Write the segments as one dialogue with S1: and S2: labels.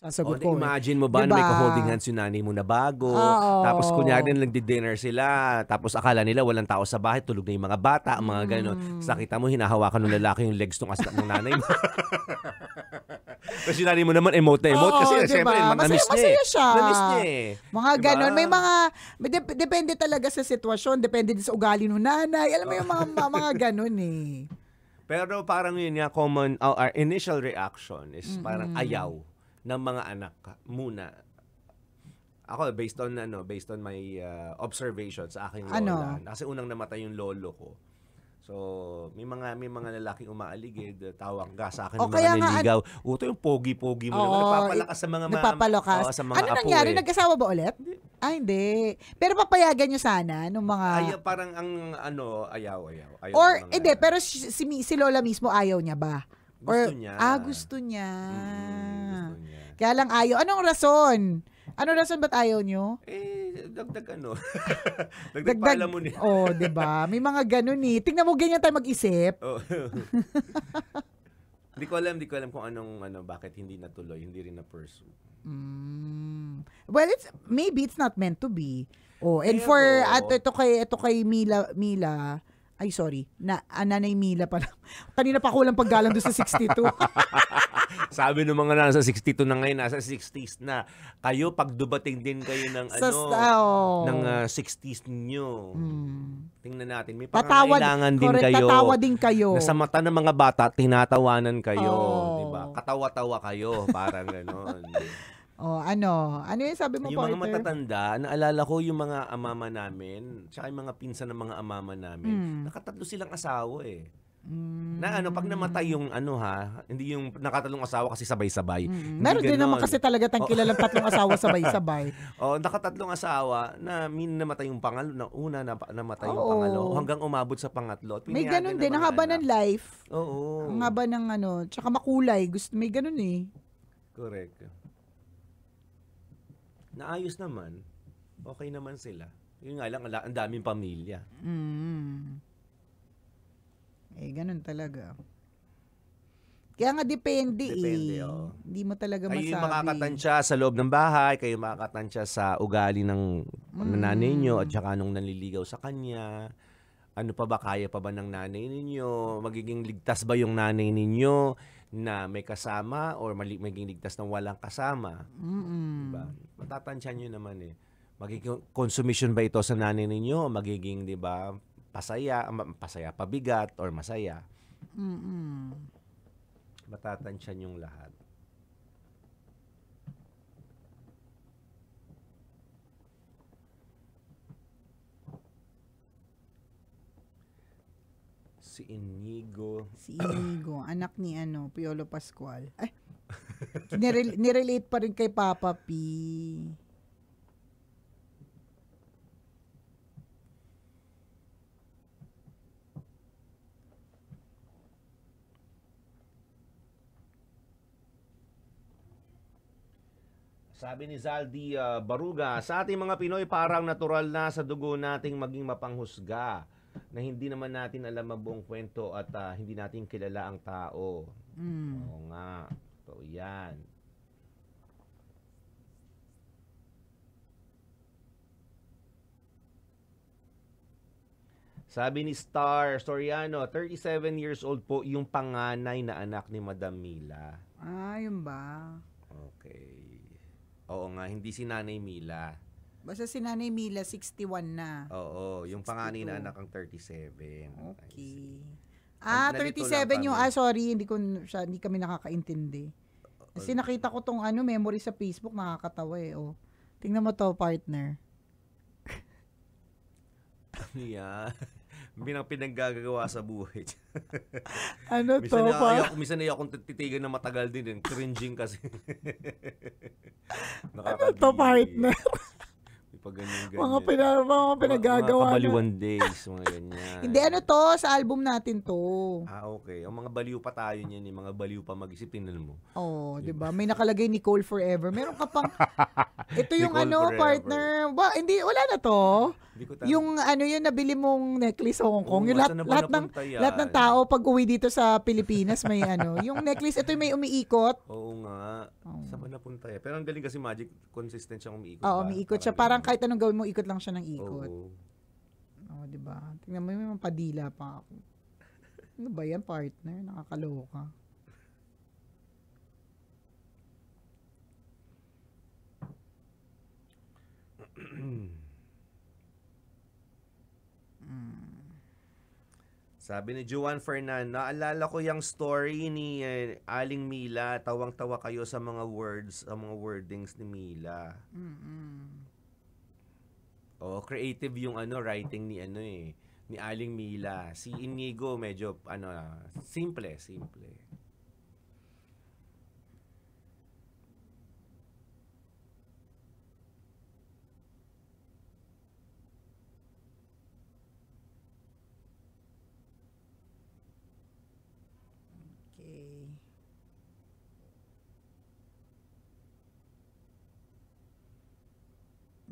S1: Sasagot
S2: O,
S1: ko
S2: imagine mo ba na
S1: diba?
S2: may ka-holding hands yung nanay mo na bago, tapos kunyari nagdi-dinner sila, tapos akala nila walang tao sa bahay, tulog na yung mga bata, mga gano'n. Tapos nakita mo, hinahawakan ng lalaki yung legs ng nanay mo. Tapos yung nanay mo naman emote na emote kasi siyempre, namiss niya eh.
S1: Siya.
S2: Namiss niya eh.
S1: Mga gano'n. May mga, depende talaga sa sitwasyon, depende din sa ugali ng nanay. Alam mo yung mga gano'n eh.
S2: Pero parang yun nga, common, our initial reaction is parang ayaw ng mga anak muna. Ako based on my observation sa aking lola. Kasi unang namatay yung lolo ko. So, may mga lalaking umaaligid, tawag ka sa akin ng mga niligaw. Uto yung pogi-pogi mo naman. Nagpapalakas sa mga
S1: nagpapalakas.
S2: sa mga
S1: ano
S2: apo
S1: nangyari?
S2: eh.
S1: Nag-asawa ba ulit? Ay, hindi. Pero papayagan nyo sana nung mga...
S2: parang ang ayaw
S1: or, hindi, pero si Lola mismo ayaw niya ba?
S2: Gusto niya.
S1: Gusto niya.
S2: Gusto niya.
S1: Kaya lang ayaw. Anong rason? Anong rason ba't ayaw nyo?
S2: Dagdag dagdag pala mo niya.
S1: Diba? May mga ganun eh. Tingnan mo, ganyan tayo mag-isip.
S2: Hindi ko alam kung bakit hindi natuloy, hindi rin na-pursue.
S1: Well, maybe it's not meant to be. And for, ito kay Mila, ay sorry, Nanay Mila pala. Kanina pa ko lang paggalang doon sa 62.
S2: Sabi ng mga nasa 62 na ngayon, nasa 60s na. Kayo, pag dumating din kayo ng ng 60s niyo. Tingnan natin, may pangangailangan din kayo.
S1: Tatawa din kayo.
S2: Na sa mata ng mga bata, tinatawanan kayo. Diba? Katawa-tawa kayo, parang gano'n.
S1: Ano yung sabi mo,
S2: yung
S1: partner?
S2: mga matatanda, naalala ko yung mga amama namin, tsaka yung mga pinsan ng mga amama namin, nakatatlo silang asawa eh. Na pag namatay yung hindi yung nakatatlong asawa kasi sabay-sabay.
S1: Meron din naman kasi talaga kilalang tatlong asawa sabay-sabay.
S2: Nakatatlong asawa na namatay yung pangalo, na una namatay yung pangalo, hanggang umabot sa pangatlo.
S1: May ganun din, ang haba ng life.
S2: Oo.
S1: Ang haba ng tsaka makulay. May ganun eh.
S2: Correct. Naayos naman. Okay naman sila. Yun nga lang, ang daming pamilya.
S1: Ganun talaga. Kaya nga depende Hindi mo talaga masabi.
S2: Kayo makakatansya sa loob ng bahay, kayo makakatansya sa ugali ng nanay nyo at saka nung nanliligaw sa kanya. Ano pa ba, kaya pa ba ng nanay ninyo? Magiging ligtas ba yung nanay ninyo na may kasama or magiging ligtas ng walang kasama? Diba? Matatansya nyo naman eh. Magiging consumption ba ito sa nanay ninyo? Magiging, di ba, pasaya, pabigat, or masaya? Matatansya yung lahat. Si Inigo,
S1: anak ni Piolo Pascual. Ay, nirelate pa rin kay Papa P.
S2: Sabi ni Zaldi Baruga, sa ating mga Pinoy parang natural na sa dugo nating maging mapanghusga na hindi naman natin alam ang buong kwento at hindi natin kilala ang tao. Oo nga. So, yan. Sabi ni Star Soriano, 37 years old po yung panganay na anak ni Madam Mila.
S1: Yun ba?
S2: Okay. Oo nga, hindi si Nanay Mila.
S1: Basta si Nanay Mila, 61 na.
S2: Oo, yung panganay na anak ang 37.
S1: Okay. 37 yung, sorry, hindi kami nakakaintindi. Kasi nakita ko tong memory sa Facebook, nakakatawa eh. Tingnan mo to, partner.
S2: Yeah. Pinaggagawa sa buhay. Minsan na akong titigan na matagal din. Cringing kasi.
S1: To, partner? Mga pinagagawa.
S2: Mga kabaliwan days, mga ganyan.
S1: Hindi, to, sa album natin to.
S2: Okay. Ang mga baliw pa tayo niyan, mga baliw pa mag-isip, tingnan mo.
S1: Diba? May nakalagay Nicole Forever. Meron ka pang, ito yung partner. Hindi, wala na to.
S2: Hindi Hindi ko
S1: Yung ano yung nabili mong necklace sa Hong Kong,
S2: Oo
S1: yung
S2: nga,
S1: lahat,
S2: saan na ba
S1: lahat ng
S2: napunta yan?
S1: lahat ng tao pag uwi dito sa Pilipinas may ano, yung necklace ito yung may umiikot.
S2: Oo nga. Saan ba napunta yan? Pero ang galing kasi Magic, consistent siyang umiikot
S1: Oo,
S2: ba?
S1: umiikot siya. Parang
S2: ganun.
S1: kahit anong gawin mo, ikot lang siya ng ikot.
S2: Oo.
S1: Oo, di ba? Tingnan mo yung mga padila pa ako. Ano ba yan, partner? Nakakaloka.
S2: Sabi ni Juan Fernan, naalala ko yung story ni Aling Mila, tawang-tawa kayo sa mga words, sa mga wordings ni Mila. Oh, creative yung writing ni ni Aling Mila. Si Inigo medyo simple.
S1: Okay.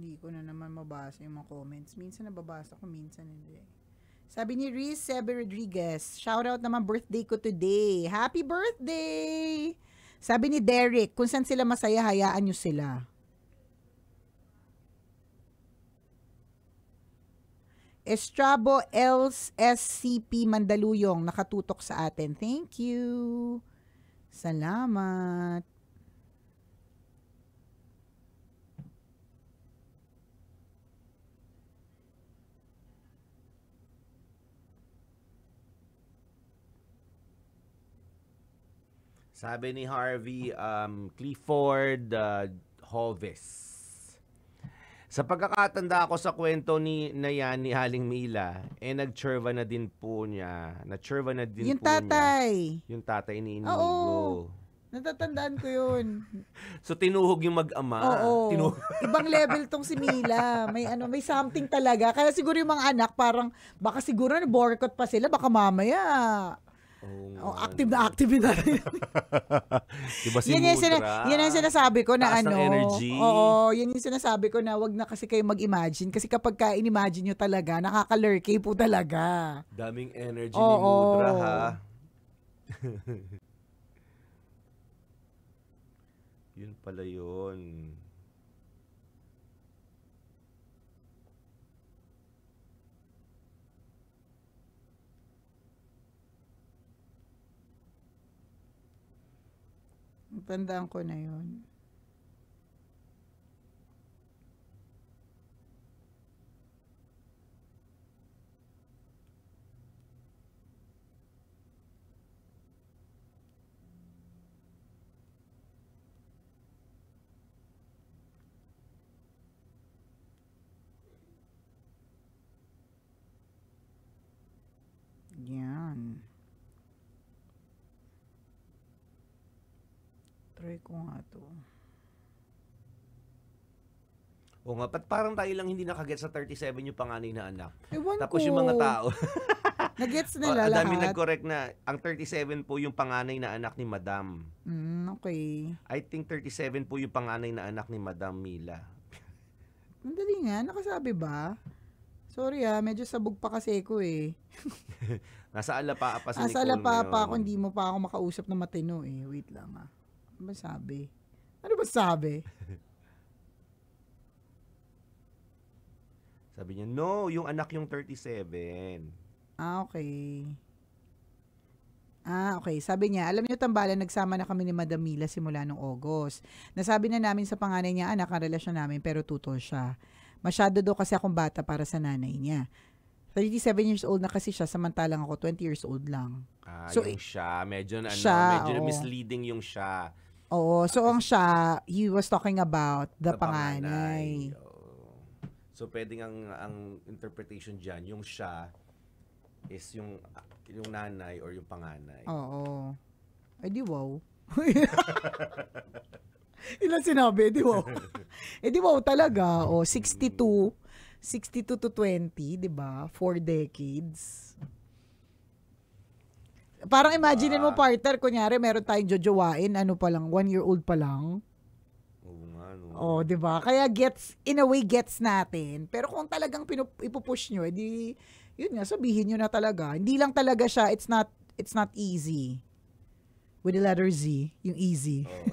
S1: Hindi ko na naman mabasa yung mga comments. Minsan nababasa ko, minsan hindi. Sabi ni Reese Sebe Rodriguez, shoutout naman birthday ko today. Happy birthday! Sabi ni Derek, kung saan sila masaya, hayaan nyo sila. Estrabo LSCP Mandaluyong, nakatutok sa atin. Thank you. Salamat.
S2: Sabi ni Harvey Clifford Hovis. Sa pagkakatanda ko sa kwento ni Aling Mila, nag-churva na din po niya. Na-churva na din
S1: Yung
S2: po
S1: tatay.
S2: niya. Yung tatay ni Inigo.
S1: Oo. Natatandaan ko yun.
S2: So tinuhog yung mag-ama.
S1: Oo. Ibang level tong si Mila. May something talaga. Kaya siguro yung mga anak parang baka siguro na-boycott pa sila, baka mamaya. Active na.
S2: Diba si
S1: Yan
S2: Mudra?
S1: yan ang sinasabi ko na
S2: Taas ng energy.
S1: Oo, yan yung sinasabi ko na wag na kasi kayo mag-imagine. Kasi kapag ka-imagine nyo talaga, nakaka-lurky po talaga.
S2: Daming energy ni Mudra, ha? Yun pala yun.
S1: Tandaan ko na yun. Yan. Try ko nga to.
S2: O nga, parang tayo lang hindi nakaget sa 37 yung panganay na anak.
S1: Ewan
S2: Tapos
S1: ko.
S2: yung mga tao.
S1: Nagets nila
S2: Ang dami
S1: lahat.
S2: nag-correct na ang 37 po yung panganay na anak ni Madam.
S1: Okay.
S2: I think 37 po yung panganay na anak ni Madam Mila.
S1: Mandali nga, nakasabi ba? Sorry medyo sabog pa kasi ko eh.
S2: Nasa alapa pa si
S1: Nasa
S2: Nicole
S1: alapa pa
S2: ngayon.
S1: ako, hindi mo pa ako makausap na matino eh. Wait lang Ano ba sabi?
S2: Sabi niya, no, yung anak yung 37.
S1: Okay. Okay. Sabi niya, alam niyo tambalan, nagsama na kami ni Madam Mila simula nung August. Nasabi na namin sa panganay niya, anak, ang relasyon namin, pero tutol siya. Masyado daw kasi akong bata para sa nanay niya. 37 years old na kasi siya, samantalang ako 20 years old lang.
S2: So, yung siya, medyo misleading yung siya.
S1: Oo, so ang siya, he was talking about the panganay.
S2: So, pwedeng ang interpretation dyan, yung siya is yung nanay or yung panganay.
S1: Oo. Ay, di wow. Ilan sinabi? Di wow. Di wow talaga. 62 to 20, di ba? 4 decades. Parang imagine mo, partner, kunyari, meron tayong jojowain, 1 year old pa lang.
S2: Oo nga, no.
S1: Oh, 'di ba? Kaya in a way gets natin. Pero kung talagang ipupush nyo, edi yun nga, sabihin nyo na talaga. Hindi lang talaga siya, it's not easy. With the letter Z, yung easy.
S2: Oh.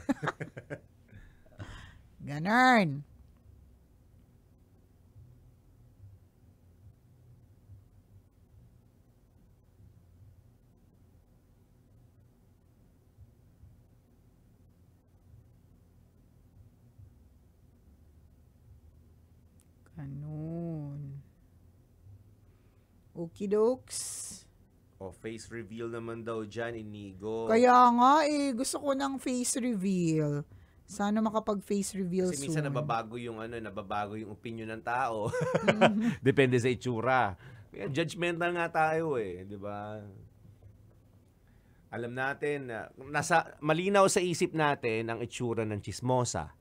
S1: Ganun. Ganun. Okey-dokes.
S2: Face reveal naman daw dyan, Inigo.
S1: Kaya nga gusto ko ng face reveal. Sana makapag-face reveal
S2: Kasi
S1: soon.
S2: minsan nababago yung opinion ng tao. Depende sa itsura. Kaya judgmental nga tayo di ba? Alam natin na malinaw sa isip natin ang itsura ng chismosa.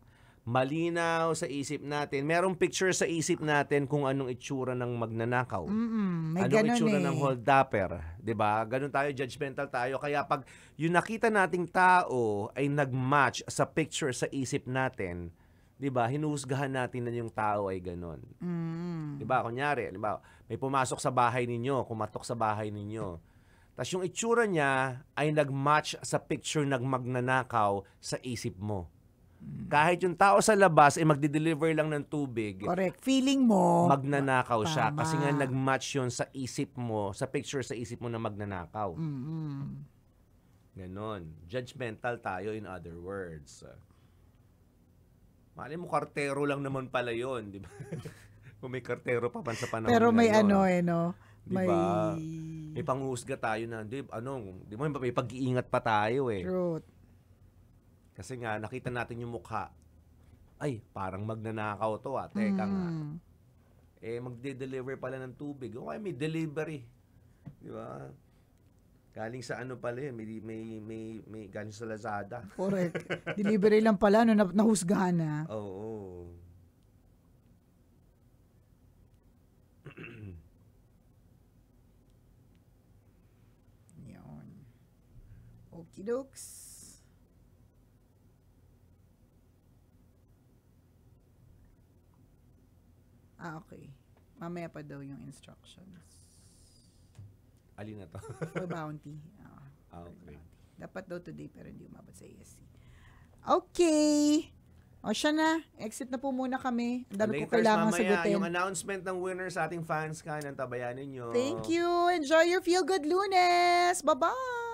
S2: Malinaw sa isip natin. Merong picture sa isip natin kung anong itsura ng magnanakaw.
S1: May
S2: Anong
S1: ganun
S2: itsura ng hold-upper. 'Di ba? Ganun tayo, judgmental tayo. Kaya pag yung nakita nating tao ay nag-match sa picture sa isip natin, 'di ba? Hinuhusgahan natin na yung tao ay ganun. 'Di ba? Kunyari, 'di ba? May pumasok sa bahay ninyo, kumatok sa bahay ninyo. Tapos yung itsura niya ay nag-match sa picture ng magnanakaw sa isip mo. Kahit yung tao sa labas ay magde-deliver lang ng tubig.
S1: Correct. Feeling mo.
S2: Magnanakaw siya.
S1: Tama.
S2: Kasi nga nag-match yun sa isip mo, sa picture sa isip mo na magnanakaw. Ganon. Judgmental tayo in other words. Mali mo, kartero lang naman pala yun. Di ba? Kung may kartero pa sa panahon
S1: Pero may
S2: ngayon.
S1: no?
S2: Diba? May panghusga tayo na, di ba, may pag-iingat pa tayo
S1: Truth.
S2: Kasi nga, nakita natin yung mukha. Ay, parang magnanakaw to Teka nga. Magde-deliver pala ng tubig. Okay, may delivery. Di ba? Galing sa pala yun. May galing sa Lazada.
S1: Correct. Delivery lang pala, nahusgahan na.
S2: Oo.
S1: Yun. Okey-dokes. Okay. Mamaya pa daw yung instructions.
S2: Alin na to?
S1: For bounty.
S2: Okay.
S1: Dapat daw today pero hindi umabot sa ESC. Okay. O siya na. Exit na po muna kami. Ang dami ko kailangan sagutin.
S2: Yung announcement ng winner sa ating fans ka, ng tabayanin nyo.
S1: Thank you. Enjoy your Feel Good Lunes. Bye-bye.